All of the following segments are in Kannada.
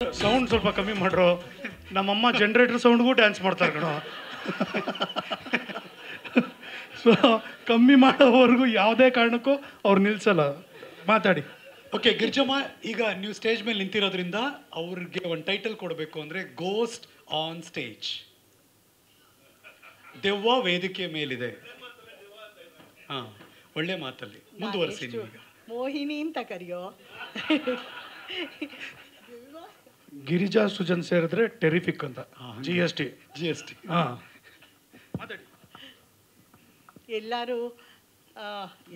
ಸೌಂಡ್ ಸ್ವಲ್ಪ ಕಮ್ಮಿ ಮಾಡ್ರು. ನಮ್ಮಮ್ಮ ಜನರೇಟರ್ ಸೌಂಡ್ಗೂ ಡ್ಯಾನ್ಸ್ ಮಾಡ್ತಾರೆ ಕಣೋ. ಸೊ ಕಮ್ಮಿ ಮಾಡೋವರೆಗೂ ಯಾವುದೇ ಕಾರಣಕ್ಕೂ ಅವ್ರು ನಿಲ್ಸಲ್ಲ. ಮಾತಾಡಿ. ಓಕೆ ಗಿರ್ಜಮ್ಮ, ಈಗ ನೀವು ಸ್ಟೇಜ್ ಮೇಲೆ ನಿಂತಿರೋದ್ರಿಂದ ಅವ್ರಿಗೆ ಒಂದು ಟೈಟಲ್ ಕೊಡಬೇಕು ಅಂದರೆ ಗೋಸ್ಟ್ ಆನ್ ಸ್ಟೇಜ್. ದೆವ್ವ ವೇದಿಕೆ ಮೇಲಿದೆ. ಹಾಂ, ಒಳ್ಳೆ ಮಾತಲ್ಲಿ ಮುಂದುವರಿಸಿ. ಈಗ ಮೋಹಿನಿ ಅಂತ ಕರೆಯೋ. ಗಿರಿಜಾ ಸುಜನ್ ಸೇರಿದ್ರೆ ಟೆರಿಫಿಕ್ ಅಂತ. GST. ಹಾಂ, ಮಾತಾಡಿ.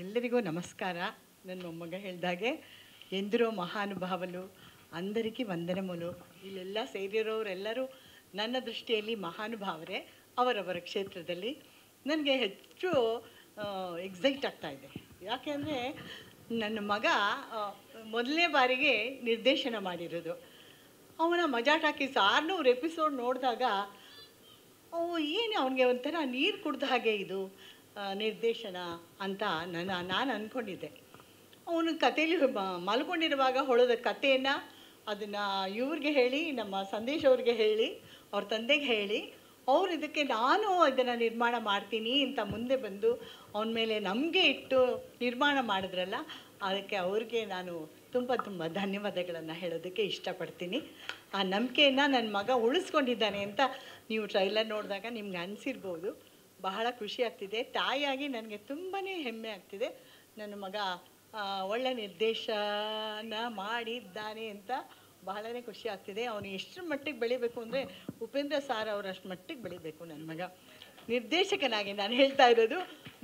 ಎಲ್ಲರಿಗೂ ನಮಸ್ಕಾರ. ನನ್ನ ಮೊಮ್ಮಗ ಹೇಳ್ದಾಗೆ ಎಂದಿರೋ ಮಹಾನುಭಾವಲು అందరికీ ವಂದನములు. ಇಲ್ಲೆಲ್ಲ ಸೇರಿರೋರೆಲ್ಲರೂ ನನ್ನ ದೃಷ್ಟಿಯಲ್ಲಿ ಮಹಾನುಭಾವರೇ ಅವರವರ ಕ್ಷೇತ್ರದಲ್ಲಿ. ನನಗೆ ಹೆಚ್ಚು ಎಕ್ಸೈಟ್ ಆಗ್ತಾ ಇದೆ. ಯಾಕೆಂದರೆ ನನ್ನ ಮಗ ಮೊದಲನೇ ಬಾರಿಗೆ ನಿರ್ದೇಶನ ಮಾಡಿರೋದು. ಅವನ ಮಜಾ ಟಾಕೀಸ್ 600 ಎಪಿಸೋಡ್ ನೋಡಿದಾಗ ಏನು ಅವನಿಗೆ ಒಂಥರ ನೀರು ಕುಡ್ದ ಹಾಗೆ ಇದು ನಿರ್ದೇಶನ ಅಂತ ನಾನು ಅಂದ್ಕೊಂಡಿದ್ದೆ. ಅವನು ಕಥೆಯಲ್ಲಿ ಮಲ್ಕೊಂಡಿರುವಾಗ ಹೊಳದ ಕಥೆಯನ್ನು ಅದನ್ನು ಇವ್ರಿಗೆ ಹೇಳಿ, ನಮ್ಮ ಸಂದೇಶ್ ಅವ್ರಿಗೆ ಹೇಳಿ, ಅವ್ರ ತಂದೆಗೆ ಹೇಳಿ, ಅವ್ರು ನಾನು ಇದನ್ನು ನಿರ್ಮಾಣ ಮಾಡ್ತೀನಿ ಅಂತ ಮುಂದೆ ಬಂದು ಅವನ ಮೇಲೆ ನಂಬಿಕೆ ಇಟ್ಟು ನಿರ್ಮಾಣ ಮಾಡಿದ್ರಲ್ಲ, ಅದಕ್ಕೆ ಅವ್ರಿಗೆ ನಾನು ತುಂಬ ತುಂಬ ಧನ್ಯವಾದಗಳನ್ನು ಹೇಳೋದಕ್ಕೆ ಇಷ್ಟಪಡ್ತೀನಿ. ಆ ನಂಬಿಕೆಯನ್ನು ನನ್ನ ಮಗ ಉಳಿಸ್ಕೊಂಡಿದ್ದಾನೆ ಅಂತ ನೀವು ಟ್ರೈಲರ್ ನೋಡಿದಾಗ ನಿಮ್ಗೆ ಅನಿಸಿರ್ಬೋದು. ಬಹಳ ಖುಷಿ ಆಗ್ತಿದೆ. ತಾಯಿಯಾಗಿ ನನಗೆ ತುಂಬಾ ಹೆಮ್ಮೆ ಆಗ್ತಿದೆ. ನನ್ನ ಮಗ ಒಳ್ಳೆ ನಿರ್ದೇಶನ ಮಾಡಿದ್ದಾನೆ ಅಂತ ಬಹಳನೇ ಖುಷಿ ಆಗ್ತಿದೆ. ಅವನು ಎಷ್ಟರ ಮಟ್ಟಿಗೆ ಬೆಳಿಬೇಕು ಅಂದರೆ ಉಪೇಂದ್ರ ಸಾರ್ ಅವರಷ್ಟು ಮಟ್ಟಿಗೆ ಬೆಳಿಬೇಕು ನನ್ನ ಮಗ ನಿರ್ದೇಶಕನಾಗಿ. ನಾನು ಹೇಳ್ತಾ ಇರೋದು.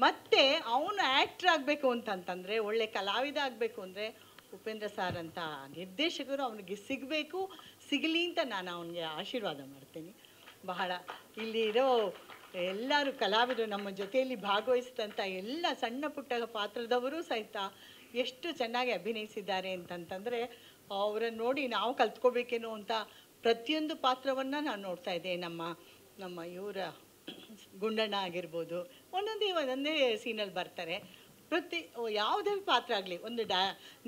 ಮತ್ತು ಅವನು ಆ್ಯಕ್ಟ್ರ್ ಆಗಬೇಕು ಅಂತಂತಂದರೆ, ಒಳ್ಳೆ ಕಲಾವಿದ ಆಗಬೇಕು ಅಂದರೆ ಉಪೇಂದ್ರ ಸಾರ್ ಅಂತ ನಿರ್ದೇಶಕರು ಅವನಿಗೆ ಸಿಗಲಿ ಅಂತ ನಾನು ಅವನಿಗೆ ಆಶೀರ್ವಾದ ಮಾಡ್ತೀನಿ. ಬಹಳ ಇಲ್ಲಿರೋ ಎಲ್ಲರೂ ಕಲಾವಿದರು ನಮ್ಮ ಜೊತೆಯಲ್ಲಿ ಭಾಗವಹಿಸಿದಂಥ ಎಲ್ಲ ಸಣ್ಣ ಪುಟ್ಟ ಪಾತ್ರದವರು ಸಹಿತ ಎಷ್ಟು ಚೆನ್ನಾಗಿ ಅಭಿನಯಿಸಿದ್ದಾರೆ ಅಂತಂತಂದರೆ ಅವರನ್ನು ನೋಡಿ ನಾವು ಕಲ್ತ್ಕೋಬೇಕೇನೋ ಅಂತ ಪ್ರತಿಯೊಂದು ಪಾತ್ರವನ್ನು ನಾನು ನೋಡ್ತಾ ಇದ್ದೆ. ನಮ್ಮ ಇವರ ಗುಂಡಣ್ಣ ಆಗಿರ್ಬೋದು, ಒಂದೊಂದೇ ಸೀನಲ್ಲಿ ಬರ್ತಾರೆ. ಯಾವುದೇ ಪಾತ್ರ ಆಗಲಿ, ಒಂದು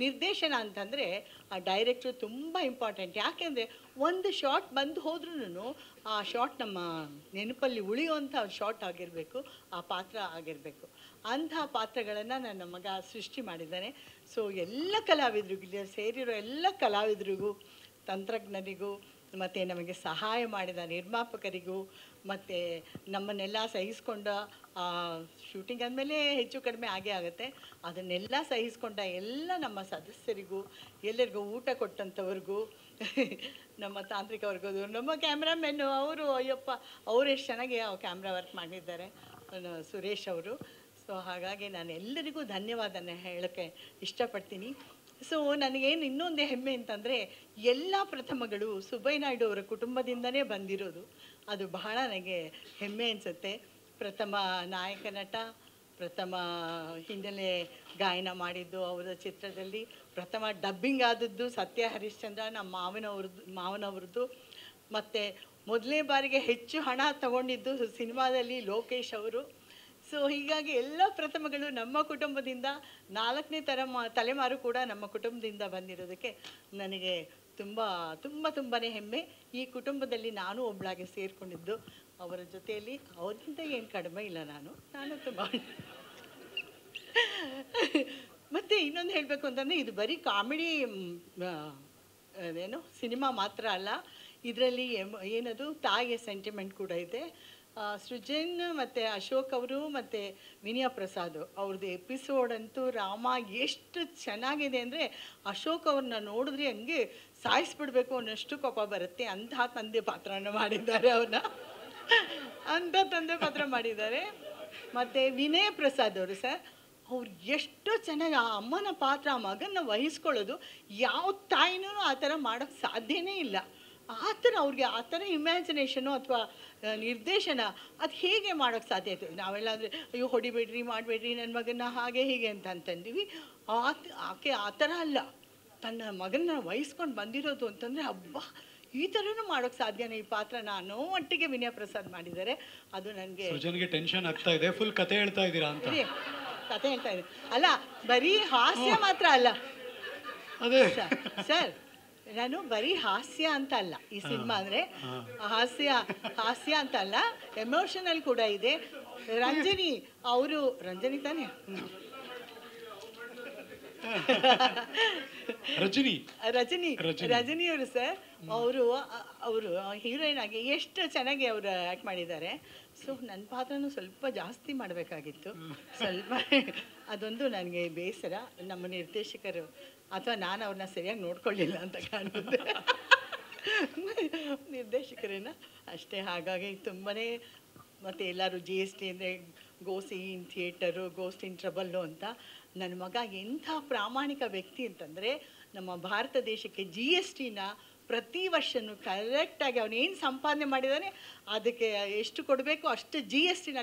ನಿರ್ದೇಶನ ಅಂತಂದರೆ ಆ ಡೈರೆಕ್ಟ್ರು ತುಂಬ ಇಂಪಾರ್ಟೆಂಟ್. ಯಾಕೆಂದರೆ ಒಂದು ಶಾಟ್ ಬಂದು ಹೋದ್ರೂ ಆ ಶಾಟ್ ನಮ್ಮ ನೆನಪಲ್ಲಿ ಉಳಿಯುವಂಥ ಶಾಟ್ ಆಗಿರಬೇಕು, ಆ ಪಾತ್ರ ಆಗಿರಬೇಕು. ಅಂತಹ ಪಾತ್ರಗಳನ್ನು ನನ್ನ ಮಗ ಸೃಷ್ಟಿ ಮಾಡಿದ್ದಾನೆ. ಸೊ ಎಲ್ಲ ಕಲಾವಿದರಿಗೂ, ಇಲ್ಲಿ ಸೇರಿರೋ ಎಲ್ಲ ಕಲಾವಿದರಿಗೂ, ತಂತ್ರಜ್ಞರಿಗೂ, ಮತ್ತು ನಮಗೆ ಸಹಾಯ ಮಾಡಿದ ನಿರ್ಮಾಪಕರಿಗೂ, ಮತ್ತು ನಮ್ಮನ್ನೆಲ್ಲ ಸಹಿಸ್ಕೊಂಡ ಶೂಟಿಂಗ್ ಅಂದಮೇಲೆ ಹೆಚ್ಚು ಕಡಿಮೆ ಆಗೇ ಆಗುತ್ತೆ, ಅದನ್ನೆಲ್ಲ ಸಹಿಸ್ಕೊಂಡ ಎಲ್ಲ ನಮ್ಮ ಸದಸ್ಯರಿಗೂ, ಎಲ್ಲರಿಗೂ ಊಟ ಕೊಟ್ಟಂಥವ್ರಿಗೂ, ನಮ್ಮ ತಾಂತ್ರಿಕವರ್ಗೋದು, ನಮ್ಮ ಕ್ಯಾಮ್ರಾಮೆನ್ನು ಅವರು, ಅಯ್ಯಪ್ಪ ಅವರು ಎಷ್ಟು ಚೆನ್ನಾಗಿ ಕ್ಯಾಮ್ರಾ ವರ್ಕ್ ಮಾಡಿದ್ದಾರೆ, ಸುರೇಶ್ ಅವರು. ಸೊ ಹಾಗಾಗಿ ನಾನು ಎಲ್ಲರಿಗೂ ಧನ್ಯವಾದನ ಹೇಳೋಕ್ಕೆ ಇಷ್ಟಪಡ್ತೀನಿ. ಸೊ ನನಗೇನು ಇನ್ನೊಂದು ಹೆಮ್ಮೆ ಅಂತಂದರೆ, ಎಲ್ಲ ಪ್ರಥಮಗಳು ಸುಬ್ಬಯ್ಯ ನಾಯ್ಡು ಅವರ ಕುಟುಂಬದಿಂದನೇ ಬಂದಿರೋದು. ಅದು ಬಹಳ ನನಗೆ ಹೆಮ್ಮೆ ಅನಿಸುತ್ತೆ. ಪ್ರಥಮ ನಾಯಕ ನಟ, ಪ್ರಥಮ ಹಿನ್ನೆಲೆ ಗಾಯನ ಮಾಡಿದ್ದು ಅವರ ಚಿತ್ರದಲ್ಲಿ, ಪ್ರಥಮ ಡಬ್ಬಿಂಗ್ ಆದದ್ದು ಸತ್ಯ ಹರಿಶ್ಚಂದ್ರ ನಮ್ಮ ಮಾವನವ್ರದ್ದು, ಮತ್ತು ಮೊದಲನೇ ಬಾರಿಗೆ ಹೆಚ್ಚು ಹಣ ತಗೊಂಡಿದ್ದು ಸಿನಿಮಾದಲ್ಲಿ ಲೋಕೇಶ್ ಅವರು. ಸೊ ಹೀಗಾಗಿ ಎಲ್ಲ ಪ್ರಥಮಗಳು ನಮ್ಮ ಕುಟುಂಬದಿಂದ, 4ನೇ ತಲೆಮಾರು ಕೂಡ ನಮ್ಮ ಕುಟುಂಬದಿಂದ ಬಂದಿರೋದಕ್ಕೆ ನನಗೆ ತುಂಬಾ ಹೆಮ್ಮೆ. ಈ ಕುಟುಂಬದಲ್ಲಿ ನಾನು ಒಬ್ಬಳಾಗಿ ಸೇರಿಕೊಂಡಿದ್ದು, ಅವರ ಜೊತೆಯಲ್ಲಿ ಅವ್ರಿಗಿಂತ ಏನು ಕಡಿಮೆ ಇಲ್ಲ. ನಾನು ತುಂಬ ಮತ್ತು ಇನ್ನೊಂದು ಹೇಳಬೇಕು ಅಂತಂದರೆ, ಇದು ಬರೀ ಕಾಮಿಡಿ ಸಿನಿಮಾ ಮಾತ್ರ ಅಲ್ಲ, ಇದರಲ್ಲಿ ಏನದು ತಾಯಿಯ ಸೆಂಟಿಮೆಂಟ್ ಕೂಡ ಇದೆ. ಸೃಜನ್ ಮತ್ತು ಅಶೋಕ್ ಅವರು ಮತ್ತು ವಿನಯ ಪ್ರಸಾದ್ ಅವ್ರದ್ದು ಎಪಿಸೋಡ್ ಅಂತೂ ರಾಮ ಎಷ್ಟು ಚೆನ್ನಾಗಿದೆ ಅಂದರೆ, ಅಶೋಕ್ ಅವ್ರನ್ನ ನೋಡಿದ್ರೆ ಹಂಗೆ ಸಾಯಿಸ್ಬಿಡ್ಬೇಕು ಅನ್ನೋಷ್ಟು ಕೋಪ ಬರುತ್ತೆ. ಅಂತಹ ತಂದೆ ಪಾತ್ರನ ಮಾಡಿದ್ದಾರೆ, ತಂದೆ ಪಾತ್ರ ಮಾಡಿದ್ದಾರೆ. ಮತ್ತು ವಿನಯ ಪ್ರಸಾದ್ ಅವರು ಅವ್ರು ಎಷ್ಟು ಚೆನ್ನಾಗಿ ಆ ಅಮ್ಮನ ಪಾತ್ರ, ಆ ಮಗನ ವಹಿಸ್ಕೊಳ್ಳೋದು ಯಾವ ತಾಯಿನೂ ಆ ಥರ ಮಾಡೋಕ್ಕೆ ಸಾಧ್ಯನೇ ಇಲ್ಲ. ಆ ಥರ ಅವ್ರಿಗೆ ಆ ಥರ ಇಮ್ಯಾಜಿನೇಷನು ಅಥವಾ ನಿರ್ದೇಶನ ಅದು ಹೇಗೆ ಮಾಡೋಕ್ಕೆ ಸಾಧ್ಯ ಆಯಿತು? ನಾವೆಲ್ಲಾಂದರೆ ಅಯ್ಯೋ ಹೊಡಿಬೇಡ್ರಿ, ಮಾಡಬೇಡ್ರಿ ನನ್ನ ಮಗನ ಹಾಗೆ ಹೀಗೆ ಅಂತಂತೀವಿ. ಆಕೆ ಆ ಥರ ಅಲ್ಲ, ತನ್ನ ಮಗನ ವಹಿಸ್ಕೊಂಡು ಬಂದಿರೋದು ಅಂತಂದರೆ ಹಬ್ಬ, ಈ ಥರನೂ ಮಾಡೋಕ್ಕೆ ಸಾಧ್ಯನೇ ಈ ಪಾತ್ರನ ಅನ್ನೋ ಮಟ್ಟಿಗೆ ವಿನಯ ಪ್ರಸಾದ್ ಮಾಡಿದ್ದಾರೆ. ಅದು ನನಗೆ ಟೆನ್ಷನ್ ಆಗ್ತಾ ಇದೆ. ಫುಲ್ ಕತೆ ಹೇಳ್ತಾ ಇದ್ದೀರಾ ಅಂತ. ಕತೆ ಹೇಳ್ತಾ ಇದ್ದೀನಿ ಅಲ್ಲ, ಬರೀ ಹಾಸ್ಯ ಮಾತ್ರ ಅಲ್ಲ ಅದೇ ಸರ್. ನಾನು ಬರೀ ಹಾಸ್ಯ ಅಂತ ಅಲ್ಲ, ಈ ಸಿನಿಮಾ ಅಂದರೆ ಹಾಸ್ಯ ಅಂತ ಅಲ್ಲ, ಎಮೋಷನಲ್ ಕೂಡ ಇದೆ. ರಂಜನಿ ತಾನೇ ರಜನಿಯವರು ಸರ್, ಅವರು ಹೀರೋಯಿನ್ ಆಗಿ ಎಷ್ಟು ಚೆನ್ನಾಗಿ ಅವರು ಆ್ಯಕ್ಟ್ ಮಾಡಿದ್ದಾರೆ. ಸೊ ನನ್ನ ಪಾತ್ರನೂ ಸ್ವಲ್ಪ ಜಾಸ್ತಿ ಮಾಡಬೇಕಾಗಿತ್ತು, ಸ್ವಲ್ಪ ಅದೊಂದು ನನಗೆ ಬೇಸರ. ನಮ್ಮ ನಿರ್ದೇಶಕರು ಅಥವಾ ನಾನು ಅವ್ರನ್ನ ಸರಿಯಾಗಿ ನೋಡ್ಕೊಳ್ಳಿಲ್ಲ ಅಂತ ಕಾಣುತ್ತೆ, ನಿರ್ದೇಶಕರನ್ನ ಅಷ್ಟೇ. ಹಾಗಾಗಿ ತುಂಬಾ ಮತ್ತು ಎಲ್ಲರೂ GST ಅಂದರೆ ghost in theatre, ghost in trouble ಅಂತ. ನನ್ನ ಮಗ ಎಂಥ ಪ್ರಾಮಾಣಿಕ ವ್ಯಕ್ತಿ ಅಂತಂದರೆ, ನಮ್ಮ ಭಾರತ ದೇಶಕ್ಕೆ GSTನ ಪ್ರತಿ ವರ್ಷವೂ ಕರೆಕ್ಟಾಗಿ ಅವನೇನು ಸಂಪಾದನೆ ಮಾಡಿದ್ದಾನೆ ಅದಕ್ಕೆ ಎಷ್ಟು ಕೊಡಬೇಕು ಅಷ್ಟು GSTನ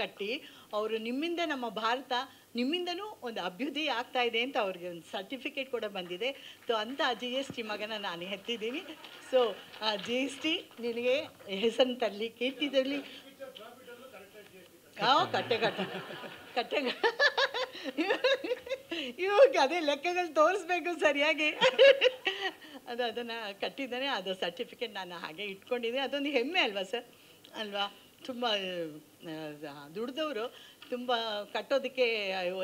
ಕಟ್ಟಿ ಅವರು ನಿಮ್ಮಿಂದ ನಮ್ಮ ಭಾರತ ನಿಮ್ಮಿಂದನೂ ಒಂದು ಅಭ್ಯುದಯ ಆಗ್ತಾ ಇದೆ ಅಂತ ಅವ್ರಿಗೆ ಒಂದು ಸರ್ಟಿಫಿಕೇಟ್ ಕೂಡ ಬಂದಿದೆ. ಸೊ ಅಂಥ GST ಮಗನ ನಾನು ಹೆತ್ತಿದ್ದೀನಿ. ಸೊ GST ನಿನಗೆ ಹೆಸರನ್ನು ತರಲಿ, ಕೀರ್ತಿ ತರಲಿ. ಕಟ್ಟೆ ಇವಾಗ ಅದೇ ಲೆಕ್ಕಗಳು ತೋರಿಸ್ಬೇಕು ಸರಿಯಾಗಿ. ಅದನ್ನು ಕಟ್ಟಿದ್ದಾನೆ, ಅದು ಸರ್ಟಿಫಿಕೇಟ್ ನಾನು ಹಾಗೆ ಇಟ್ಕೊಂಡಿದ್ದೆ. ಅದೊಂದು ಹೆಮ್ಮೆ ಅಲ್ವಾ ಸರ್, ಅಲ್ವಾ? ತುಂಬ ದುಡ್ದವರು ತುಂಬ ಕಟ್ಟೋದಕ್ಕೆ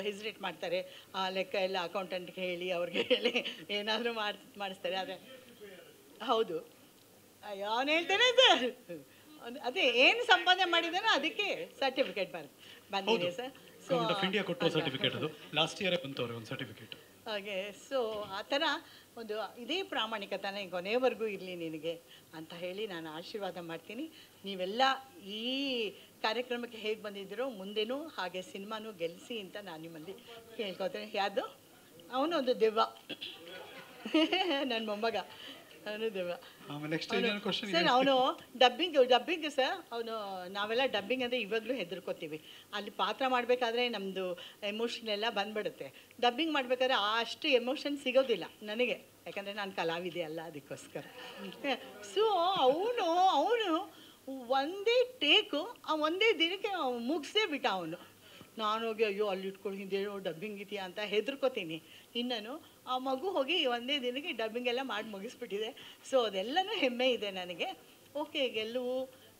ಹೆಸಿಟೇಟ್ ಮಾಡ್ತಾರೆ. ಆ ಲೆಕ್ಕ ಎಲ್ಲ ಅಕೌಂಟೆಂಟ್ಗೆ ಹೇಳಿ, ಅವ್ರಿಗೆ ಹೇಳಿ ಏನಾದರೂ ಮಾಡಿಸ್ತಾರೆ. ಅದೇ ಹೌದು, ಅವನು ಹೇಳ್ತಾನೆ ಸರ್, ಅದೇ ಏನು ಸಂಪಾದನೆ ಮಾಡಿದಾನೋ ಅದಕ್ಕೆ ಸರ್ಟಿಫಿಕೇಟ್ ಬಂದಿದೆ ಸರ್. ಸೊ ಇಂಡಿಯಾ ಕೊಟ್ಟೋ ಸರ್ಟಿಫಿಕೇಟ್, ಅದು ಲಾಸ್ಟ್ ಇಯರೇ ಬಂತವ್ರೆ ಒಂದು ಸರ್ಟಿಫಿಕೇಟ್. ಹಾಗೆ ಸೊ ಆ ಥರ ಒಂದು ಇದೇ ಪ್ರಾಮಾಣಿಕತನ ಕೊನೆಯವರೆಗೂ ಇರಲಿ ನಿನಗೆ ಅಂತ ಹೇಳಿ ನಾನು ಆಶೀರ್ವಾದ ಮಾಡ್ತೀನಿ. ನೀವೆಲ್ಲ ಈ ಕಾರ್ಯಕ್ರಮಕ್ಕೆ ಹೇಗೆ ಬಂದಿದ್ದೀರೋ ಮುಂದೆನೂ ಹಾಗೆ ಸಿನಿಮಾನೂ ಗೆಲ್ಲಿಸಿ ಅಂತ ನಾನು ನಿಮ್ಮಲ್ಲಿ ಕೇಳ್ಕೊತೀನಿ. ಯಾವುದು ಅವನೊಂದು ದೆವ್ವ, ನನ್ನ ಮೊಮ್ಮಗ, ಅವನು ದೆವ್ವ ಸರ್. ಅವನು ಡಬ್ಬಿಂಗ್ ಸರ್, ಅವನು ನಾವೆಲ್ಲ ಡಬ್ಬಿಂಗ್ ಅಂದರೆ ಇವಾಗಲೂ ಹೆದರ್ಕೋತೀವಿ. ಅಲ್ಲಿ ಪಾತ್ರ ಮಾಡಬೇಕಾದ್ರೆ ನಮ್ಮದು ಎಮೋಷನ್ ಎಲ್ಲ ಬಂದ್ಬಿಡುತ್ತೆ. ಡಬ್ಬಿಂಗ್ ಮಾಡಬೇಕಾದ್ರೆ ಅಷ್ಟು ಎಮೋಷನ್ ಸಿಗೋದಿಲ್ಲ ನನಗೆ, ಯಾಕಂದರೆ ನಾನು ಕಲಾವಿದೆ ಅಲ್ಲ, ಅದಕ್ಕೋಸ್ಕರ. ಸೊ ಅವನು ಒಂದೇ ಟೇಕು ಒಂದೇ ದಿನಕ್ಕೆ ಮುಗಿಸೇ ಬಿಟ್ಟ ಅವನು. ನಾನು ಹೋಗಿ ಅಯ್ಯೋ ಅಲ್ಲಿ ಇಟ್ಕೊಂಡಿದ್ದೇನೋ ಡಬ್ಬಿಂಗ್ ಇದೆಯಾ ಅಂತ ಹೆದರ್ಕೋತೀನಿ. ಇನ್ನೂ ಆ ಮಗು ಹೋಗಿ ಒಂದೇ ದಿನಕ್ಕೆ ಡಬ್ಬಿಂಗ್ ಎಲ್ಲ ಮಾಡಿ ಮುಗಿಸ್ಬಿಟ್ಟಿದೆ. ಸೊ ಅದೆಲ್ಲನೂ ಹೆಮ್ಮೆ ಇದೆ ನನಗೆ. ಓಕೆ, ಗೆಲುವು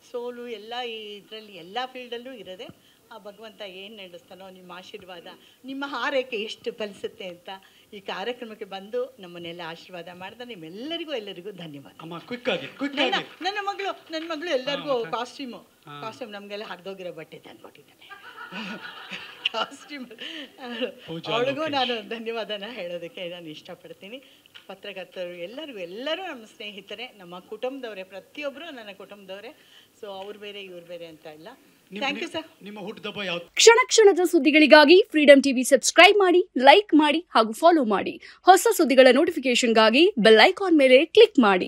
ಸೋಲು ಎಲ್ಲ ಇದರಲ್ಲಿ ಎಲ್ಲ ಫೀಲ್ಡಲ್ಲೂ ಇರೋದೆ. ಆ ಭಗವಂತ ಏನು ನಡೆಸ್ತಾನೋ, ನಿಮ್ಮ ಆಶೀರ್ವಾದ, ನಿಮ್ಮ ಹಾರೈಕೆ ಎಷ್ಟು ಫಲಿಸುತ್ತೆ ಅಂತ ಈ ಕಾರ್ಯಕ್ರಮಕ್ಕೆ ಬಂದು ನಮ್ಮನ್ನೆಲ್ಲ ಆಶೀರ್ವಾದ ಮಾಡಿದ ನಿಮ್ಮೆಲ್ಲರಿಗೂ ಧನ್ಯವಾದ. ನನ್ನ ಮಗಳು ಎಲ್ಲರಿಗೂ ಕಾಸ್ಟ್ಯೂಮ್ ನಮಗೆಲ್ಲ ಹರಿದೋಗಿರೋ ಬಟ್ಟೆ ತಂದ್ಕೊಟ್ಟಿದ್ದಾನೆ. ಕಾಸ್ಟ್ಯೂಮ್ ಅವಳಿಗೂ ನಾನು ಧನ್ಯವಾದನ ಹೇಳೋದಕ್ಕೆ ನಾನು ಇಷ್ಟಪಡ್ತೀನಿ. ಪತ್ರಕರ್ತರು ಎಲ್ಲರೂ ನಮ್ಮ ಸ್ನೇಹಿತರೆ, ನಮ್ಮ ಕುಟುಂಬದವರೇ, ಪ್ರತಿಯೊಬ್ಬರು ನನ್ನ ಕುಟುಂಬದವರೇ. ಸೊ ಅವ್ರು ಬೇರೆ ಇವ್ರು ಬೇರೆ ಅಂತ ಇಲ್ಲ. Thank you sir. ನಿಮ್ಮ ಹುಟ್ಟುಹಬ್ಬ ಯಾವ? ಕ್ಷಣದ ಸುದ್ದಿಗಳಿಗಾಗಿ ಫ್ರೀಡಂ ಟಿವಿ ಸಬ್ಸ್ಕ್ರೈಬ್ ಮಾಡಿ, ಲೈಕ್ ಮಾಡಿ ಹಾಗೂ ಫಾಲೋ ಮಾಡಿ. ಹೊಸ ಸುದ್ದಿಗಳ ನೋಟಿಫಿಕೇಶನ್ಗಾಗಿ ಬೆಲ್ ಐಕಾನ್ ಮೇಲೆ ಕ್ಲಿಕ್ ಮಾಡಿ.